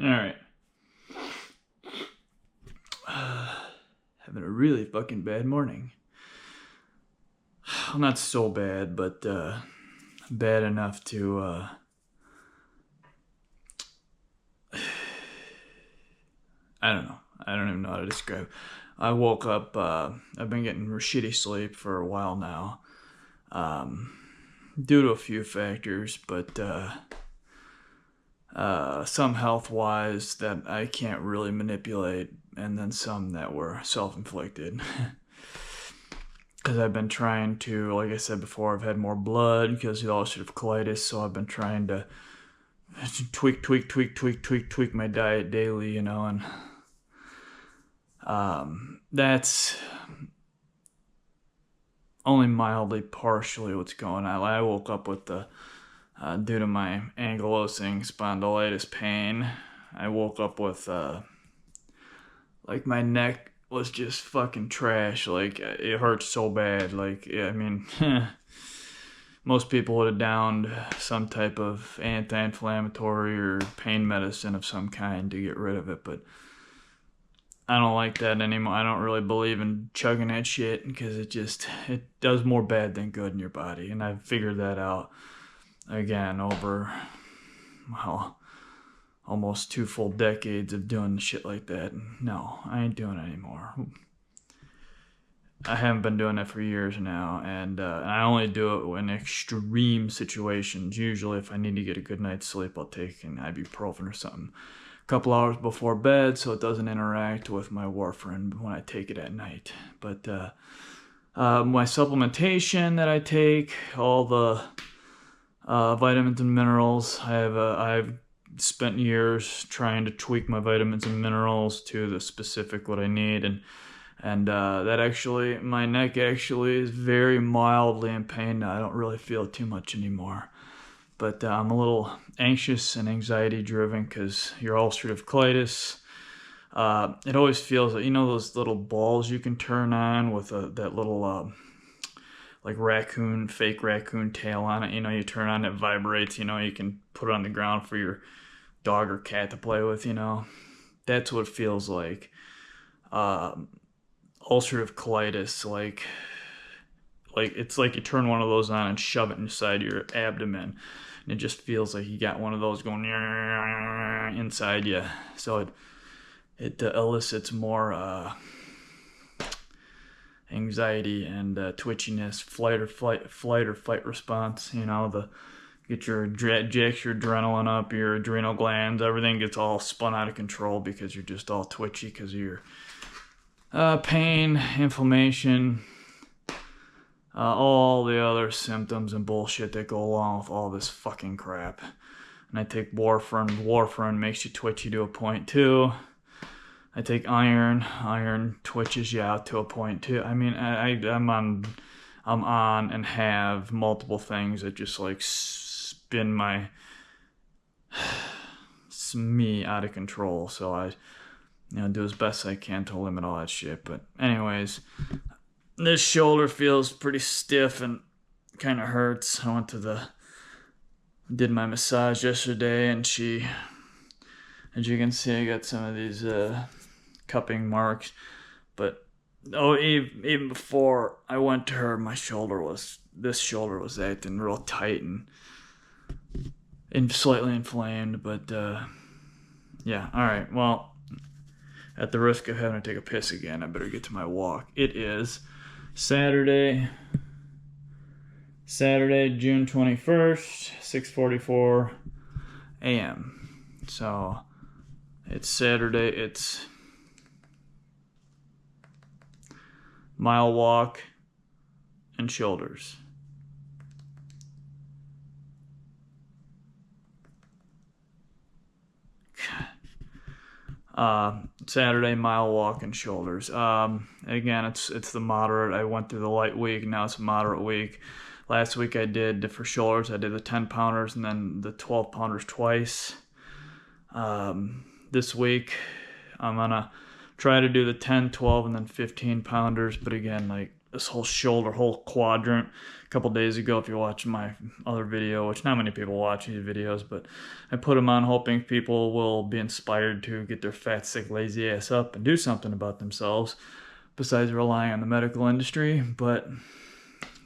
Alright. Having a really fucking bad morning. Well, not so bad, but bad enough to I don't know. I don't even know how to describe. I woke up. I've been getting shitty sleep for a while now, due to a few factors, but some health-wise that I can't really manipulate, and then some that were self-inflicted. Because I've been trying to, like I said before, I've had more blood because of ulcerative colitis, so I've been trying to tweak my diet daily, and that's only mildly partially what's going on. I woke up with the due to my ankylosing spondylitis pain. I woke up with like my neck was just fucking trash. Like it hurt so bad. Like I mean, most people would have downed some type of anti-inflammatory or pain medicine of some kind to get rid of it, but I don't like that anymore. I don't really believe in chugging that shit because it does more bad than good in your body. And I've figured that out again over, well, almost 2 full decades of doing shit like that. No, I ain't doing it anymore. I haven't been doing that for years now, and I only do it in extreme situations. Usually if I need to get a good night's sleep, I'll take an ibuprofen or something couple hours before bed so it doesn't interact with my warfarin when I take it at night. But my supplementation that I take, all the vitamins and minerals, I've spent years trying to tweak my vitamins and minerals to the specific what I need, and that actually, my neck actually is very mildly in pain now. I don't really feel it too much anymore. But I'm a little anxious and anxiety driven because your ulcerative colitis, it always feels like, those little balls you can turn on with that little like fake raccoon tail on it. You turn on, it vibrates. You can put it on the ground for your dog or cat to play with. That's what it feels like. Ulcerative colitis, like it's like you turn one of those on and shove it inside your abdomen. It just feels like you got one of those going inside you. So it elicits more anxiety and twitchiness, flight or fight response. Jacks your adrenaline up, your adrenal glands, everything gets all spun out of control because you're just all twitchy because of your pain, inflammation, all the other symptoms and bullshit that go along with all this fucking crap. And I take warfarin. Warfarin makes you twitchy to a point too. I take iron. Iron twitches you out to a point too. I mean, I'm on and have multiple things that just like spin me out of control. So I do as best I can to limit all that shit. But anyways, this shoulder feels pretty stiff and kind of hurts. I did my massage yesterday, and as you can see, I got some of these cupping marks. But even before I went to her, this shoulder was acting real tight and slightly inflamed. But yeah, all right. Well, at the risk of having to take a piss again, I better get to my walk. It is Saturday, June 21st, 6:44 a.m. So it's Saturday. It's mile walk and shoulders. Saturday, mile walk and shoulders. Again, it's the moderate. I went through the light week. Now it's a moderate week. Last week I did, for shoulders, I did the 10 pounders and then the 12 pounders twice. This week I'm gonna try to do the 10, 12, and then 15 pounders. But again, like this whole shoulder, whole quadrant. A couple days ago, if you watch my other video, which not many people watch these videos, but I put them on hoping people will be inspired to get their fat, sick, lazy ass up and do something about themselves besides relying on the medical industry. But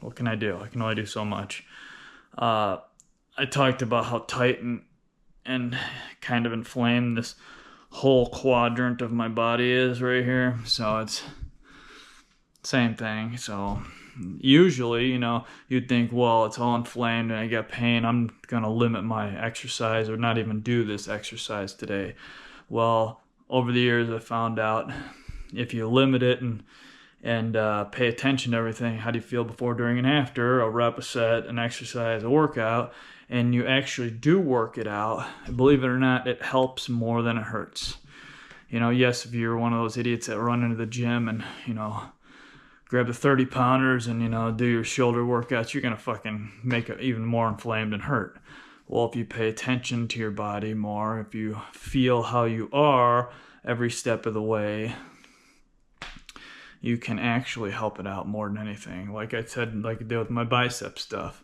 what can I do? I can only do so much. I talked about how tight and kind of inflamed this whole quadrant of my body is right here. So it's same thing. So usually, you know, you'd think, well, it's all inflamed and I got pain, I'm gonna limit my exercise or not even do this exercise today. Well, over the years I found out if you limit it and pay attention to everything, how do you feel before, during, and after a rep, a set, an exercise, a workout, and you actually do work it out, believe it or not, it helps more than it hurts. You know, yes, if you're one of those idiots that run into the gym and, you know, grab the 30 pounders and, you know, do your shoulder workouts, you're going to fucking make it even more inflamed and hurt. Well, if you pay attention to your body more, if you feel how you are every step of the way, you can actually help it out more than anything. Like I said, like I did with my bicep stuff,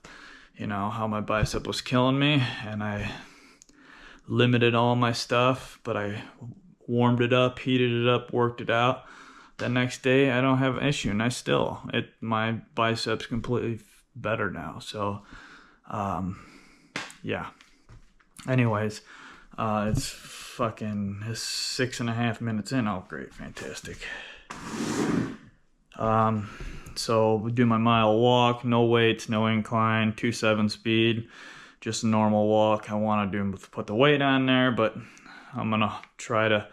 you know, how my bicep was killing me and I limited all my stuff, but I warmed it up, heated it up, worked it out. The next day, I don't have an issue, and my biceps completely better now. So, yeah. It's 6.5 minutes in. Oh, great, fantastic. So we do my mile walk, no weights, no incline, 2.7 speed, just a normal walk. I want to put the weight on there, but I'm gonna try to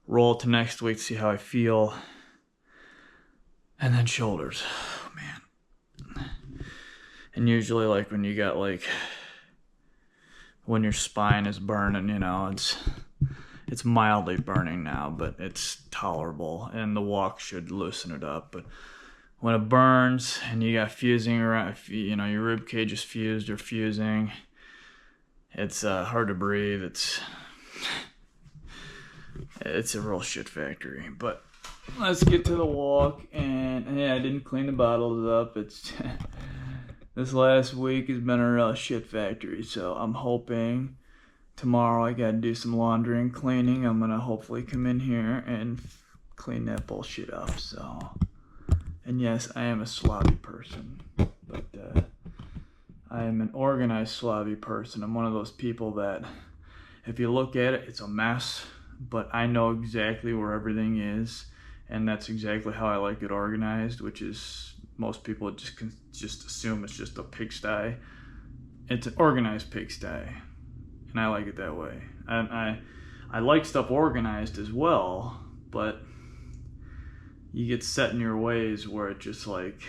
roll to next week, see how I feel. And then shoulders, oh, man. And usually, like when you got when your spine is burning, you know, it's mildly burning now, but it's tolerable, and the walk should loosen it up. But when it burns and you got fusing around, you know, your rib cage is fused or fusing, it's hard to breathe. It's a real shit factory. But let's get to the walk. And yeah, I didn't clean the bottles up. It's this last week has been a real shit factory. So I'm hoping tomorrow I gotta do some laundry and cleaning. I'm gonna hopefully come in here and clean that bullshit up. So, and yes, I am a slobby person, but I am an organized slobby person. I'm one of those people that if you look at it, it's a mess, but I know exactly where everything is, and that's exactly how I like it organized, which is most people just assume it's just a pigsty. It's an organized pigsty, and I like it that way. I like stuff organized as well, but you get set in your ways where it just like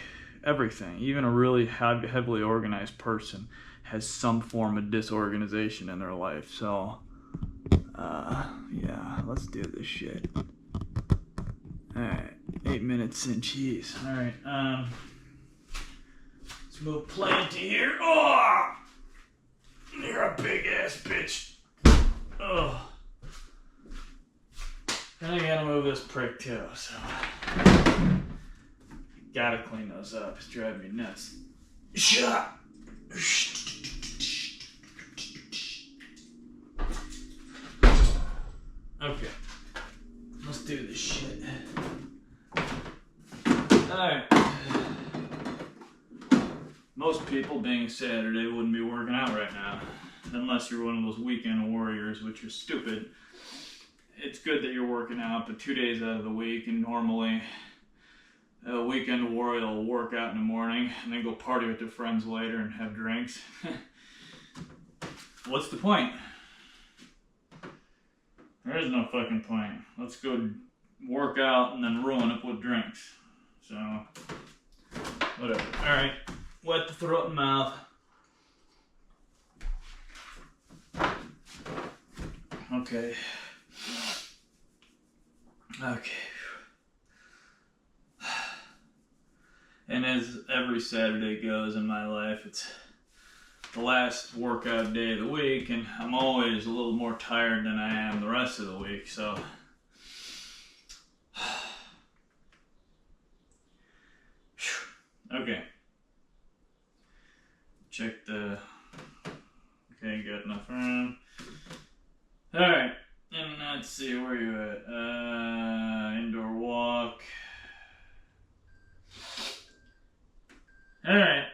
everything, even a really heavily organized person has some form of disorganization in their life. So yeah, let's do this shit. Alright, 8 minutes in, jeez. Alright, let's move plant here. Oh, you're a big ass bitch. Oh, and I gotta move this prick too, so gotta clean those up. It's driving me nuts. Shut up. Okay, let's do this shit. Alright. Most people, being Saturday, wouldn't be working out right now. Unless you're one of those weekend warriors, which are stupid. It's good that you're working out, but 2 days out of the week, and normally a weekend warrior will work out in the morning and then go party with their friends later and have drinks. What's the point? There is no fucking point. Let's go work out and then ruin it with drinks. So, whatever. Alright, wet the throat and mouth. Okay. Okay. And as every Saturday goes in my life, it's the last workout day of the week, and I'm always a little more tired than I am the rest of the week, so check the. Okay, got enough room. Alright, and let's see, where are you at? Indoor walk. Alright.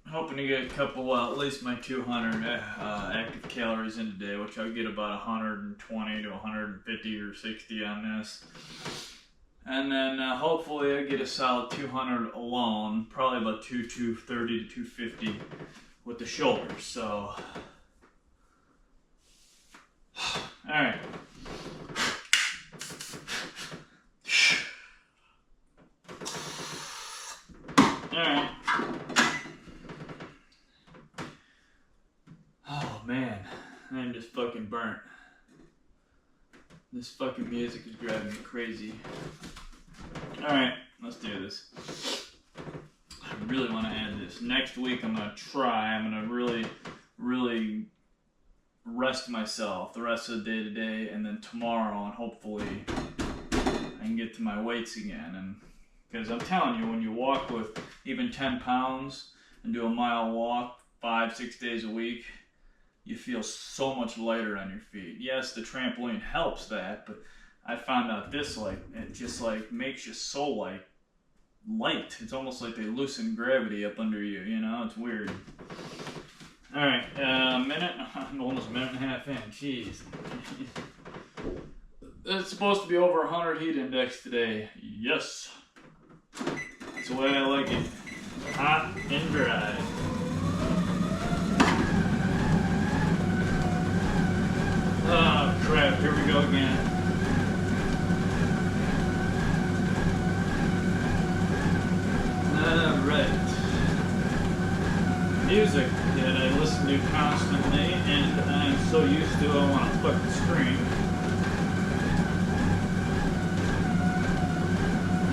Hoping to get a couple, well, at least my 200 active calories in today, which I'll get about 120 to 150 or 60 on this. And then hopefully I get a solid 200 alone, probably about 230 to 250 with the shoulders. So, alright. Alright. Oh man, I'm just fucking burnt. This fucking music is driving me crazy. Alright, let's do this. I really want to add this. Next week I'm gonna try. I'm gonna really rest myself the rest of the day today, and then tomorrow, and hopefully I can get to my weights again. And because I'm telling you, when you walk with even 10 pounds and do a mile walk 5-6 days a week, you feel so much lighter on your feet. Yes, the trampoline helps that, but I found out this, like, it just like makes you so light. It's almost like they loosen gravity up under you, you know? It's weird. Alright, almost a minute and a half in. Jeez. It's supposed to be over 100 heat index today. Yes. That's the way I like it. Hot and dry. Oh crap, here we go again. Alright. Music that I listen to constantly and I'm so used to I want to fucking scream.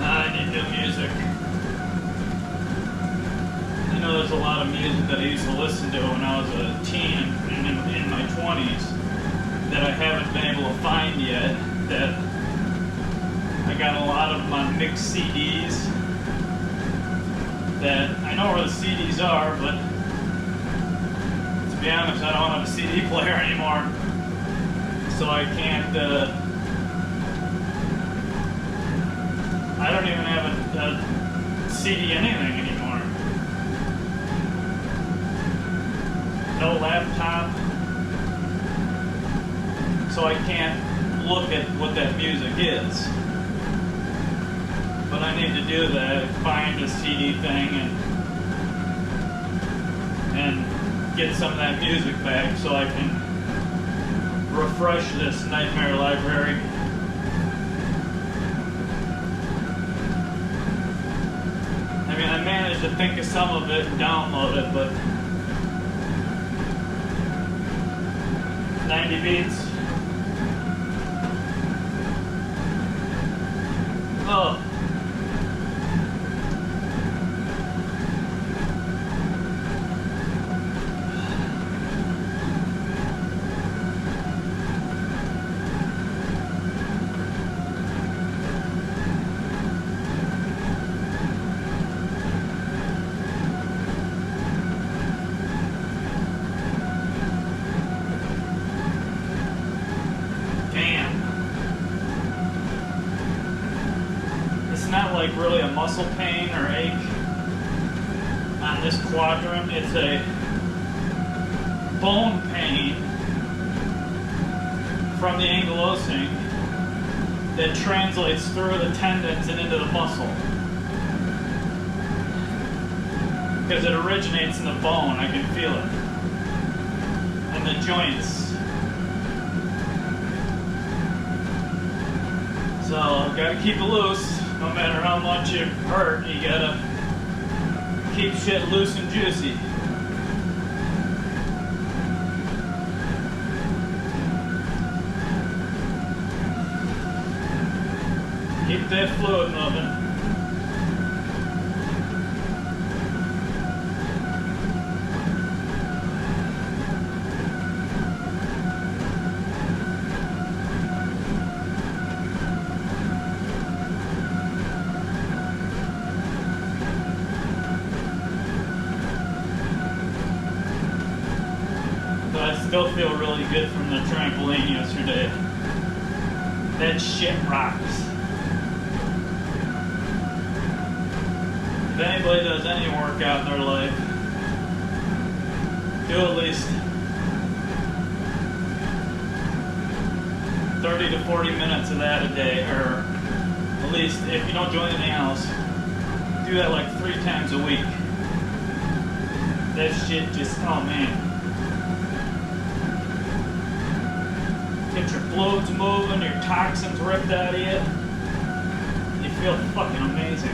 I need new music. I know there's a lot of music that I used to listen to when I was a teen and in my 20s that I haven't been able to find yet, that I got a lot of my mixed CDs that I know where the CDs are, but to be honest, I don't have a CD player anymore, so I can't, I don't even have a CD anything anymore. No laptop. So I can't look at what that music is. But I need to do that, find a CD thing and get some of that music back so I can refresh this nightmare library. I mean, I managed to think of some of it and download it, but 90 beats. Oh. Not like really a muscle pain or ache on this quadrant. It's a bone pain from the ankylosing that translates through the tendons and into the muscle. Because it originates in the bone, I can feel it. And the joints. So I've got to keep it loose. No matter how much it hurt, you gotta keep shit loose and juicy. Keep that fluid moving. still feel really good from the trampoline yesterday. That shit rocks. If anybody does any workout in their life, do at least 30 to 40 minutes of that a day, or at least if you don't do anything else, do that like 3 times a week. That shit just, oh man. Get your fluids moving, your toxins ripped out of you. You feel fucking amazing.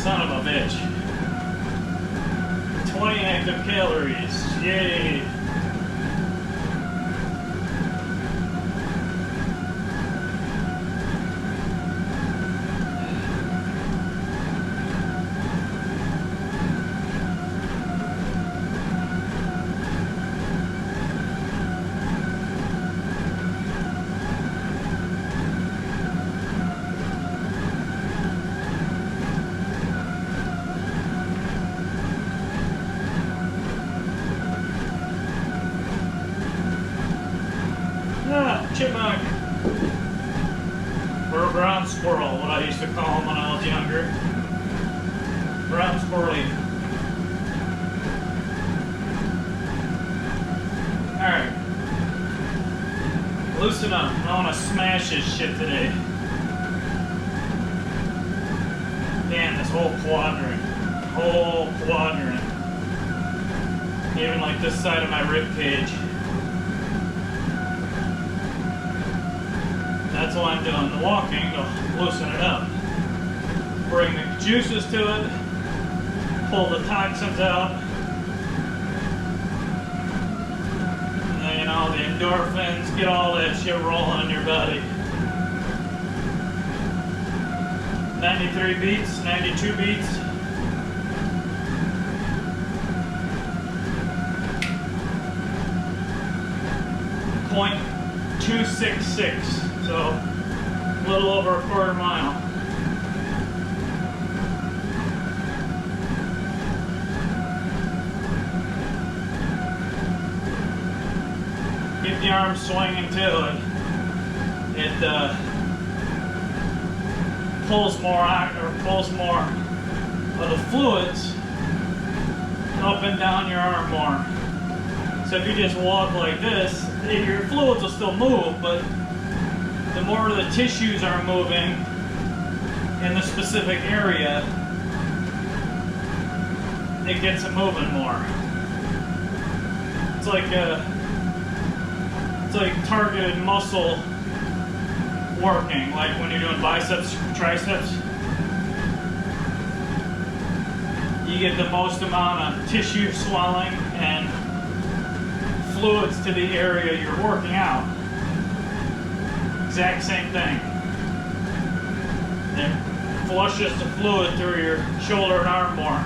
Son of a bitch. 20 active calories. Yay. Chipmunk, or a brown squirrel, what I used to call him when I was younger. Brown squirrely. Alright. Loosen up. I want to smash this shit today. Damn, this whole quadrant. Even like this side of my rib cage. That's why I'm doing the walking, to loosen it up. Bring the juices to it, pull the toxins out, and then, you know, the endorphins, get all that shit rolling in your body. 93 beats, 92 beats. .266. So, a little over a quarter mile. Keep the arms swinging too. It pulls more of the fluids up and down your arm more. So if you just walk like this, your fluids will still move, but the more the tissues are moving in the specific area, it gets it moving more. It's like targeted muscle working, like when you're doing biceps, triceps. You get the most amount of tissue swelling and fluids to the area you're working out. Exact same thing. It flushes the fluid through your shoulder and arm more.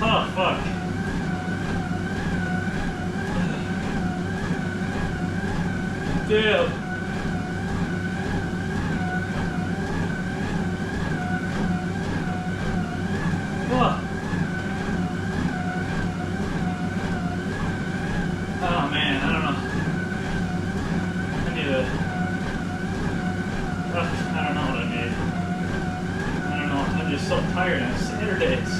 Oh, fuck. Dude. What? Oh man, I don't know. I need a... I don't know what I need. I don't know, I'm just so tired on Saturdays.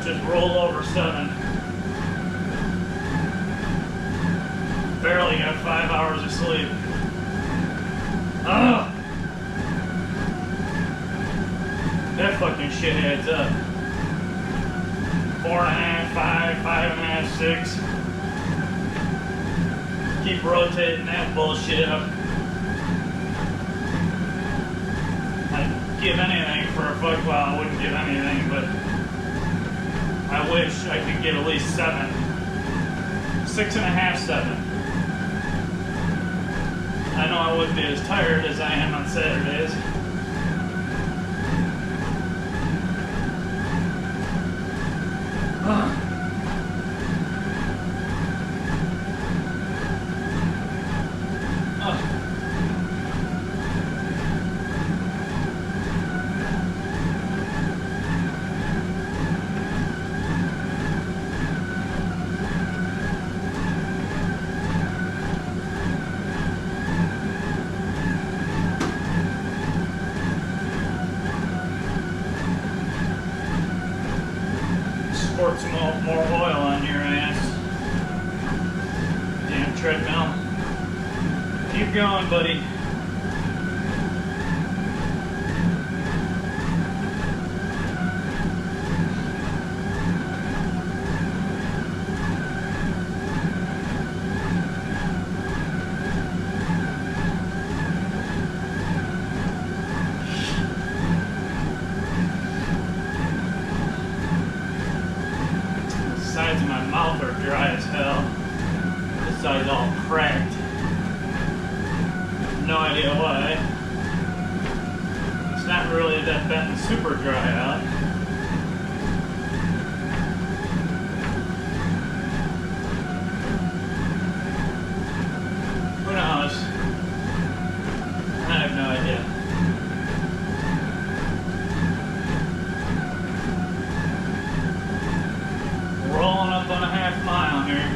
just rolled over 7. Barely got 5 hours of sleep. Ugh! That fucking shit adds up. 4.5, 5, 5.5, 6. Keep rotating that bullshit up. I'd give anything for a fuck. Well, I wouldn't give anything, but I wish I could get at least 7. 6.5, 7. I know I wouldn't be as tired as I am on Saturdays. Squirt some more oil on your ass. Damn treadmill. Keep going, buddy. Sides of my mouth are dry as hell. This side's all cracked. No idea why. It's not really that bad and super dry out. Who knows? I have no idea. Rolling up on a half mile here.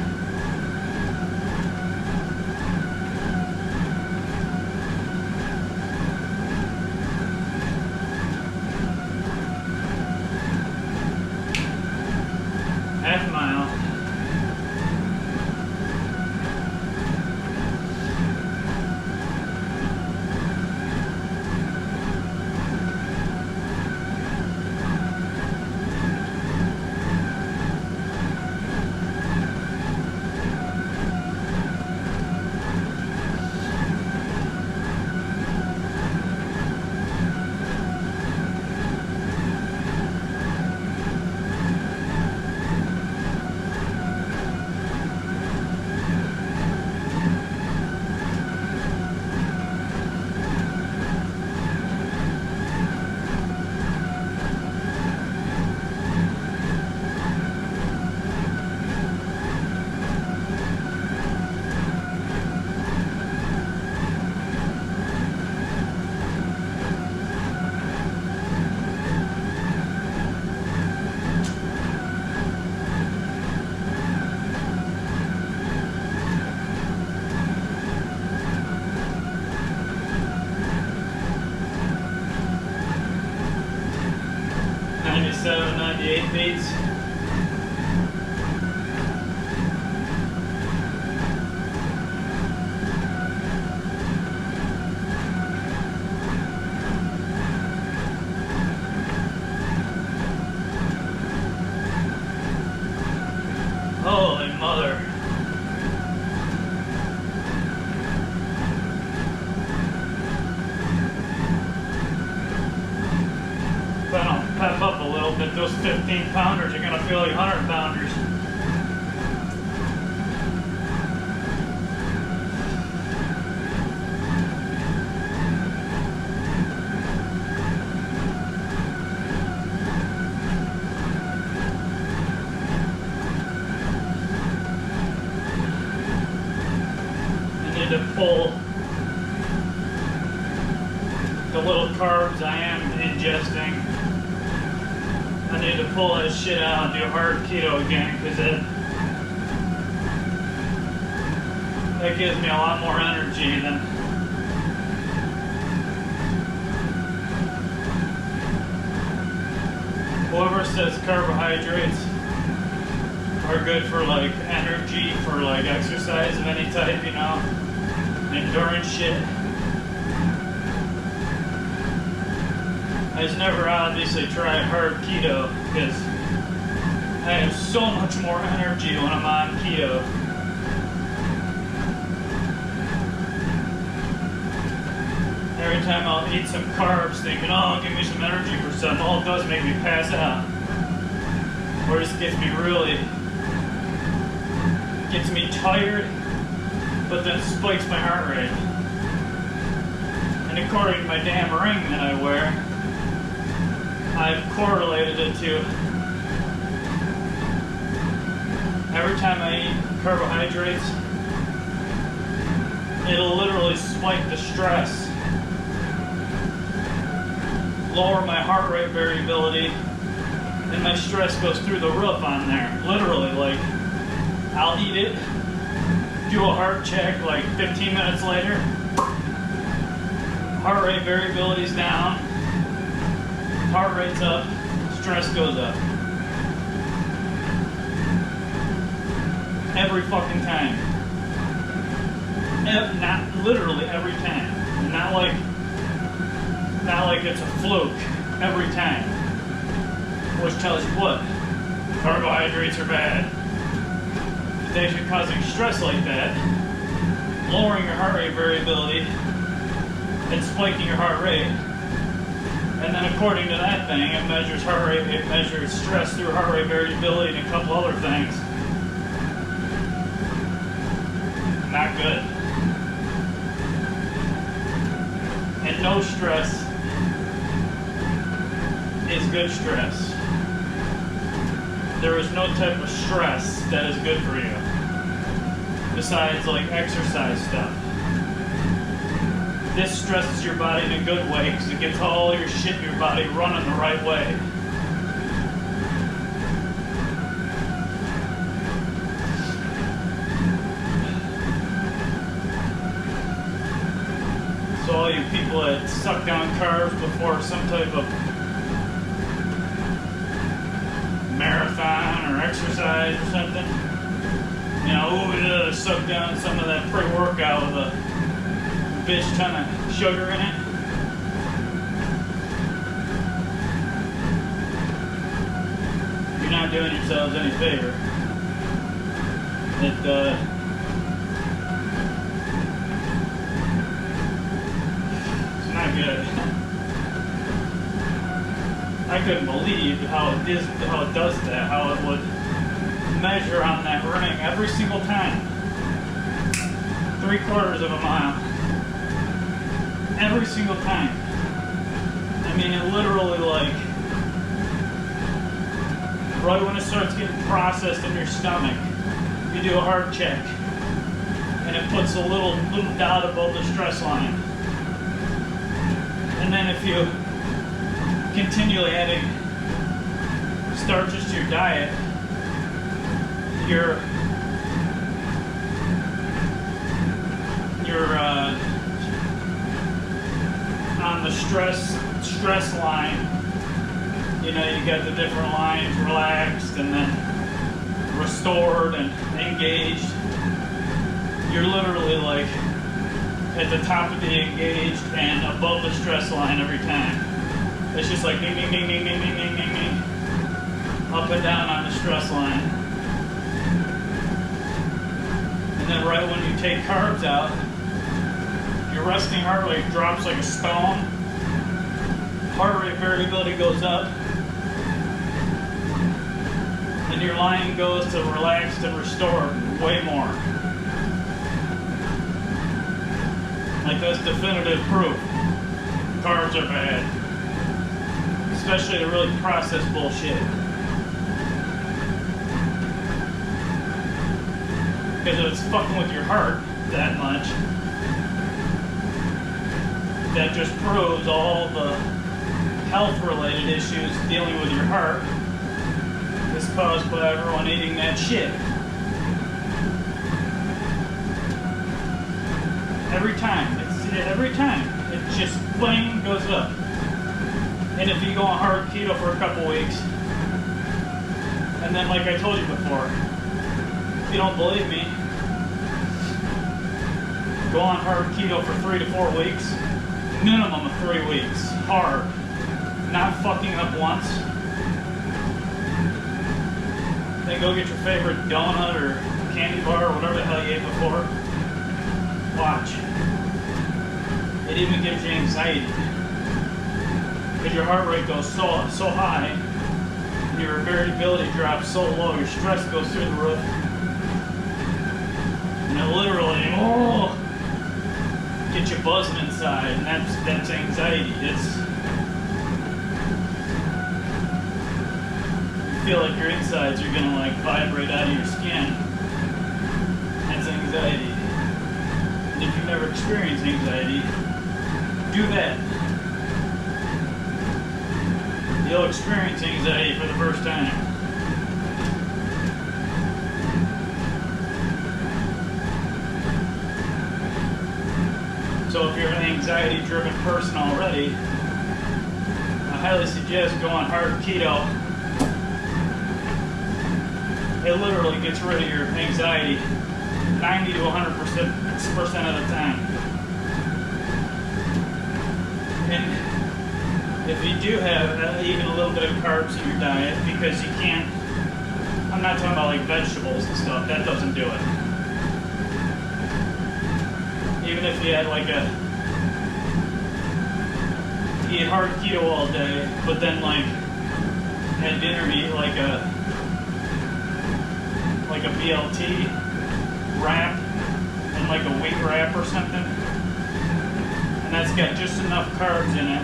Half mile. '97, '98 beats. Holy mother. If I don't pep up a little bit, those 15 pounders are gonna feel like 100 pounders. To pull the little carbs I am ingesting. I need to pull that shit out and do hard keto again, because that gives me a lot more energy than whoever says carbohydrates are good for like energy, for like exercise of any type, you know, endurance shit. I just never obviously tried hard keto because I have so much more energy when I'm on keto. Every time I'll eat some carbs thinking, oh, give me some energy for something, all it does make me pass out. Or just gets me tired, but then spikes my heart rate. And according to my damn ring that I wear, I've correlated it to every time I eat carbohydrates, it'll literally spike the stress, lower my heart rate variability, and my stress goes through the roof on there. Literally, like, I'll eat it, do a heart check, like 15 minutes later, heart rate variability's down, heart rate's up, stress goes up. Every fucking time. Not literally every time. Not like it's a fluke. Every time. Which tells you what? Carbohydrates are bad. It's actually causing stress like that, lowering your heart rate variability, and spiking your heart rate. And then according to that thing, it measures heart rate, it measures stress through heart rate variability and a couple other things. Not good. And no stress is good stress. There is no type of stress that is good for you. Besides like exercise stuff. This stresses your body in a good way because it gets all your shit in your body running the right way. So all you people that suck down carbs before some type of marathon or exercise or something, you know, suck down some of that pre-workout with a bitch ton of sugar in it. You're not doing yourselves any favor. It's not good. I couldn't believe how it does that, how it would measure on that ring every single time. 3/4 of a mile. Every single time. I mean, it literally, like, right when it starts getting processed in your stomach, you do a heart check, and it puts a little dot above the stress line. And then if you continually adding starches to your diet, you're on the stress line. You know, you got the different lines, relaxed and then restored and engaged. You're literally like at the top of the engaged and above the stress line every time. It's just like ding, ding, ding, ding, ding, ding, ding, ding, ding, up and down on the stress line. And then right when you take carbs out, your resting heart rate drops like a stone. Heart rate variability goes up. And your line goes to relaxed and restored way more. Like, that's definitive proof. Carbs are bad. Especially the really processed bullshit. Because if it's fucking with your heart that much, that just proves all the health-related issues dealing with your heart is caused by everyone eating that shit. Every time. Every time. It just plain goes up. And if you go on hard keto for a couple weeks, And then, like I told you before, if you don't believe me, go on hard keto for 3 to 4 weeks, minimum of 3 weeks, hard, not fucking up once. Then go get your favorite donut or candy bar or whatever the hell you ate before. Watch. It even gives you anxiety. Because your heart rate goes so high, and your variability drops so low, your stress goes through the roof. And it literally, gets you buzzing inside, and that's anxiety. You feel like your insides are gonna like vibrate out of your skin. That's anxiety. And if you've never experienced anxiety, do that. You'll experience anxiety for the first time. So if you're an anxiety-driven person already, I highly suggest going hard keto. It literally gets rid of your anxiety 90 to 100% of the time. And if you do have even a little bit of carbs in your diet, because you can't, I'm not talking about like vegetables and stuff, that doesn't do it. Even if you had like eat hard keto all day, but then like had dinner, eat like a BLT wrap and like a wheat wrap or something, and that's got just enough carbs in it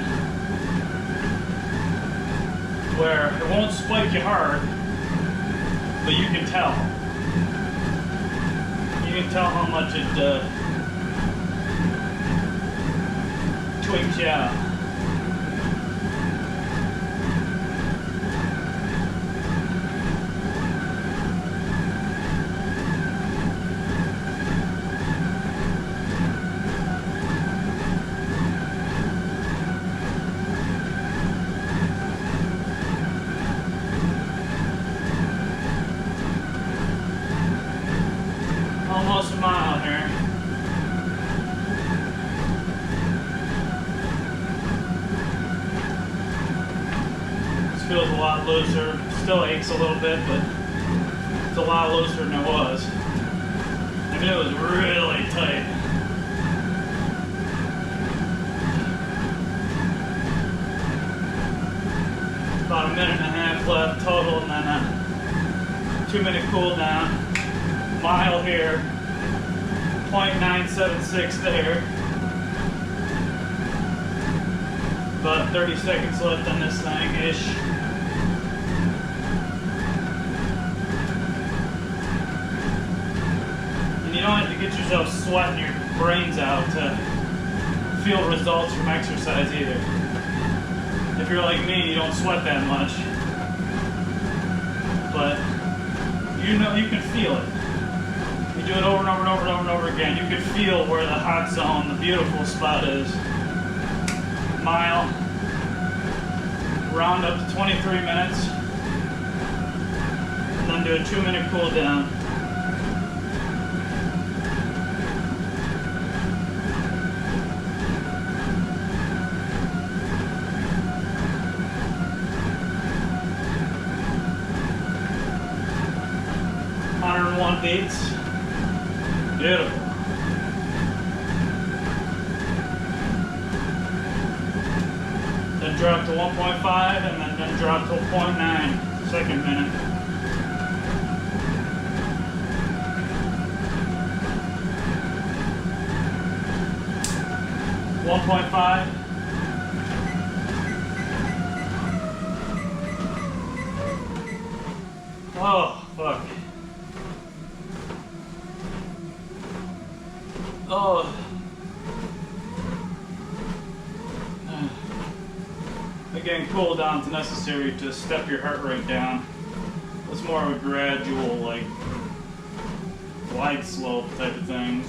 where it won't spike you hard, but you can tell. You can tell how much it tweaks you out. Almost a mile here. This feels a lot looser. Still aches a little bit, but it's a lot looser than it was. I mean, it was really tight. About a minute and a half left total, and then a 2-minute cool down. Mile here, 0.976 there. About 30 seconds left on this thing-ish. And you don't have to get yourself sweating your brains out to feel results from exercise either. If you're like me, you don't sweat that much. But you know you can feel it. You do it over and over and over and over and over again. You can feel where the hot zone, the beautiful spot is. Mile. Round up to 23 minutes. And then do a 2-minute cool down. Beats. Beautiful. Then drop to 1.5 and then drop to 0.9 second minute. .5. Oh, fuck. Oh. Again, cool down's necessary to step your heart rate down. It's more of a gradual, like, glide slope type of thing.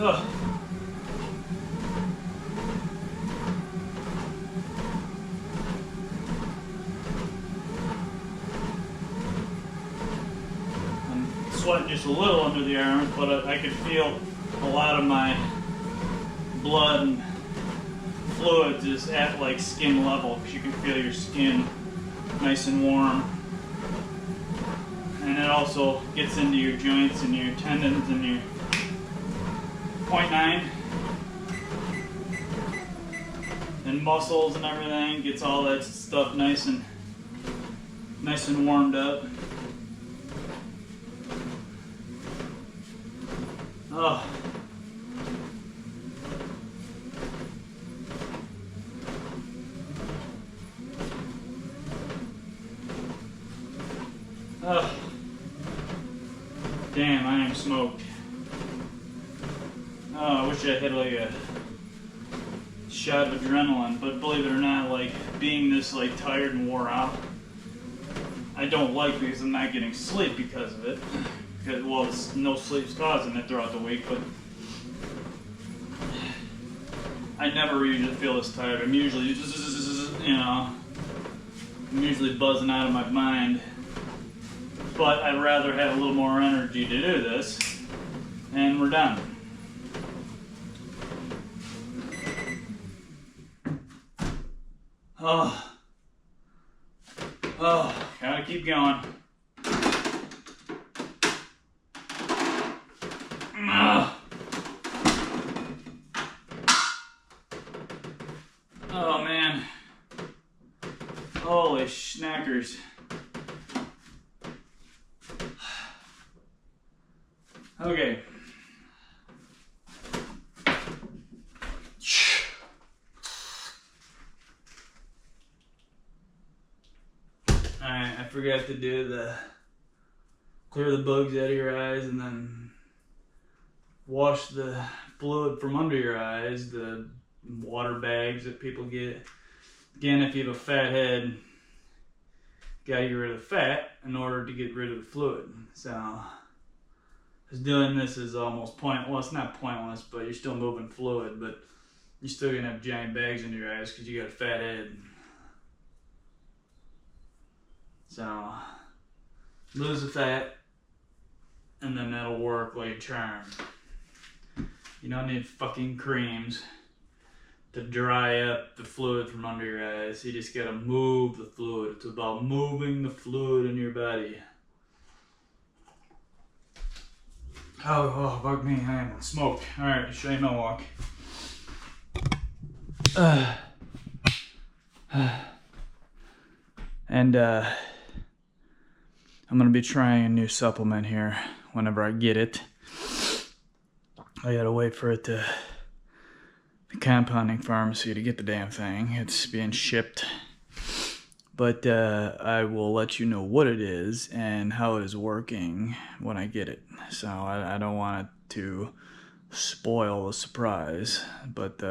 Ugh. sweating just a little under the arms, but I could feel a lot of my blood and fluids is at like skin level, because you can feel your skin nice and warm. And it also gets into your joints and your tendons and your 0.9 and muscles and everything. Gets all that stuff nice and warmed up. Oh. Oh. Damn, I am smoked. Oh, I wish I had like a shot of adrenaline, but believe it or not, like being this like tired and wore out, I don't like, because I'm not getting sleep because of it. Because, well, no sleep's causing it throughout the week, but I never usually feel this tired. I'm usually, you know, I'm usually buzzing out of my mind. But I'd rather have a little more energy to do this, and we're done. Oh, gotta keep going. Oh man, holy schnackers. Okay. Alright, I forgot to do the clear the bugs out of your eyes and then wash the fluid from under your eyes, the water bags that people get. Again, if you have a fat head, you gotta get rid of the fat in order to get rid of the fluid. So because doing this is almost pointless. Well, it's not pointless, but you're still moving fluid, but you're still gonna have giant bags in your eyes because you got a fat head. So lose the fat, and then that'll work like a charm. You don't need fucking creams to dry up the fluid from under your eyes. You just gotta move the fluid. It's about moving the fluid in your body. Oh, fuck me, I am smoked. Alright, show you my walk. And I'm gonna be trying a new supplement here whenever I get it. I gotta wait for it to the compounding pharmacy to get the damn thing. It's being shipped. But I will let you know what it is and how it is working when I get it. So I don't want it to spoil the surprise, but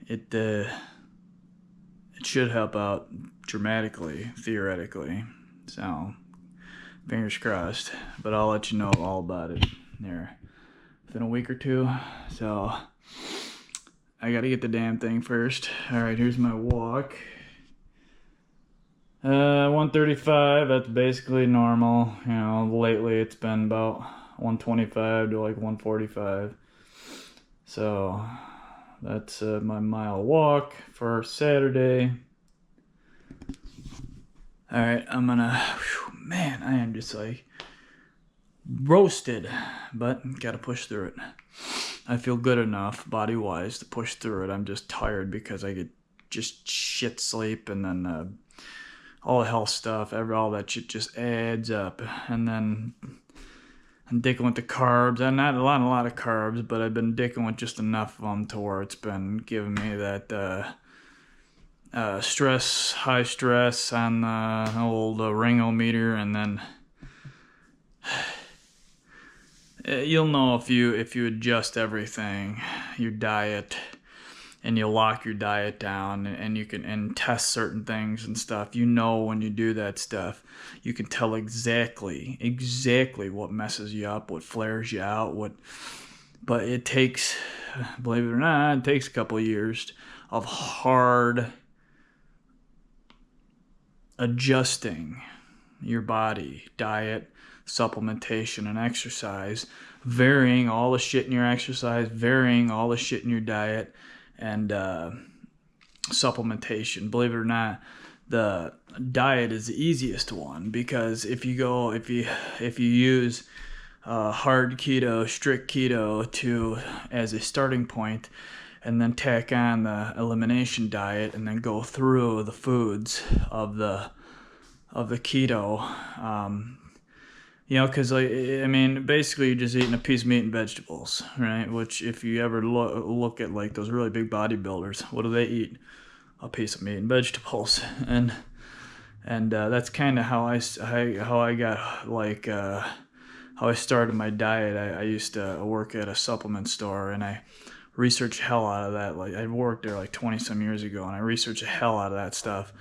it should help out dramatically, theoretically. So fingers crossed. But I'll let you know all about it there within a week or two. So I gotta get the damn thing first. Alright, here's my walk. 135, that's basically normal. You know, lately it's been about 125 to like 145. So that's my mile walk for Saturday. Alright, I'm gonna, man, I am just like roasted, but gotta push through it. I feel good enough body-wise to push through it. I'm just tired because I get just shit sleep, and then all the health stuff, all that shit just adds up. And then I'm dicking with the carbs. I'm not a lot of carbs, but I've been dicking with just enough of them to where it's been giving me that stress, high stress on the old ringometer. And then you'll know if you adjust everything, your diet, and you lock your diet down, and you can test certain things and stuff. You know, when you do that stuff, you can tell exactly what messes you up, what flares you out, but it takes, believe it or not, it takes a couple of years of hard adjusting. your body, diet, supplementation, and exercise, varying all the shit in your exercise, varying all the shit in your diet, and supplementation. Believe it or not, the diet is the easiest one, because if you use hard keto, strict keto as a starting point, and then tack on the elimination diet, and then go through the foods of the keto, because basically you're just eating a piece of meat and vegetables, right? Which, if you ever look at like those really big bodybuilders, what do they eat? A piece of meat and vegetables. And that's kind of how I got like how I started my diet. I used to work at a supplement store, and I researched the hell out of that. Like, I worked there like 20 some years ago, and I researched the hell out of that stuff.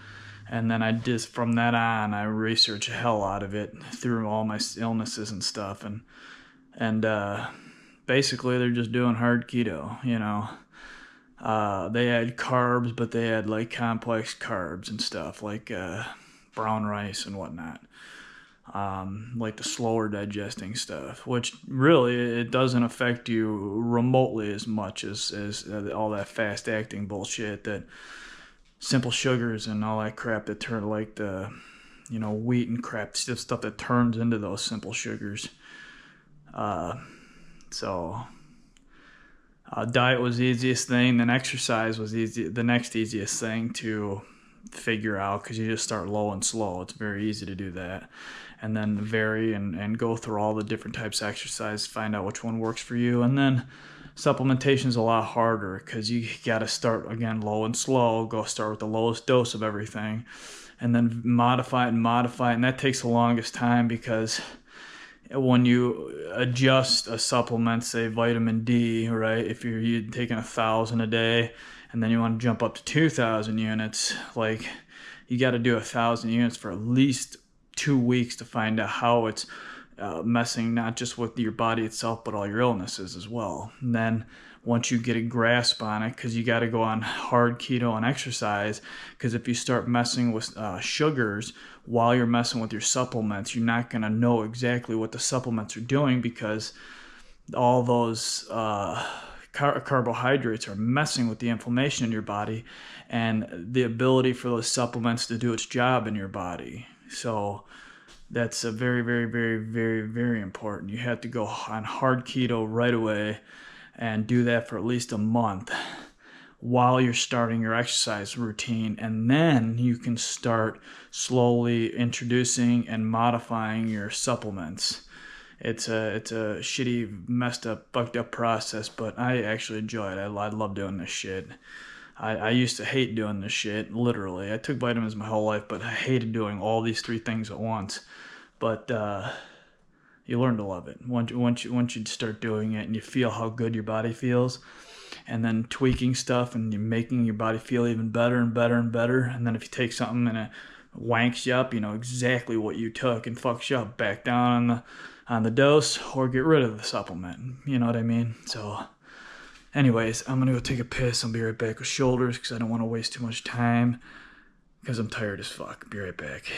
And then from that on, I researched the hell out of it through all my illnesses and stuff. And basically they're just doing hard keto, They had carbs, but they had like complex carbs and stuff, like brown rice and whatnot. Like the slower digesting stuff, which really, it doesn't affect you remotely as much as all that fast acting bullshit, that simple sugars and all that crap that turn, like the wheat and crap stuff that turns into those simple sugars. Diet was the easiest thing. Then exercise was the next easiest thing to figure out, because you just start low and slow. It's very easy to do that, and then vary and go through all the different types of exercise, find out which one works for you. And then supplementation is a lot harder, because you got to start again low and slow. Start with the lowest dose of everything, and then modify it, and that takes the longest time, because when you adjust a supplement, say vitamin D, right? If you're taking 1,000 a day, and then you want to jump up to 2,000 units, like, you got to do 1,000 units for at least 2 weeks to find out how it's messing not just with your body itself, but all your illnesses as well. And then once you get a grasp on it, because you got to go on hard keto and exercise, because if you start messing with sugars while you're messing with your supplements, you're not going to know exactly what the supplements are doing, because all those carbohydrates are messing with the inflammation in your body and the ability for those supplements to do its job in your body. So that's a very, very, very, very, very important. You have to go on hard keto right away and do that for at least a month while you're starting your exercise routine, and then you can start slowly introducing and modifying your supplements. It's a shitty, messed up, fucked up process, but I actually enjoy it. I love doing this shit. I used to hate doing this shit, literally. I took vitamins my whole life, but I hated doing all these 3 things at once. But you learn to love it once you start doing it, and you feel how good your body feels, and then tweaking stuff, and you're making your body feel even better and better and better. And then if you take something and it wanks you up, you know exactly what you took and fucks you up. Back down on the dose, or get rid of the supplement. You know what I mean? So anyways, I'm gonna go take a piss. I'll be right back with shoulders, because I don't want to waste too much time, because I'm tired as fuck. Be right back.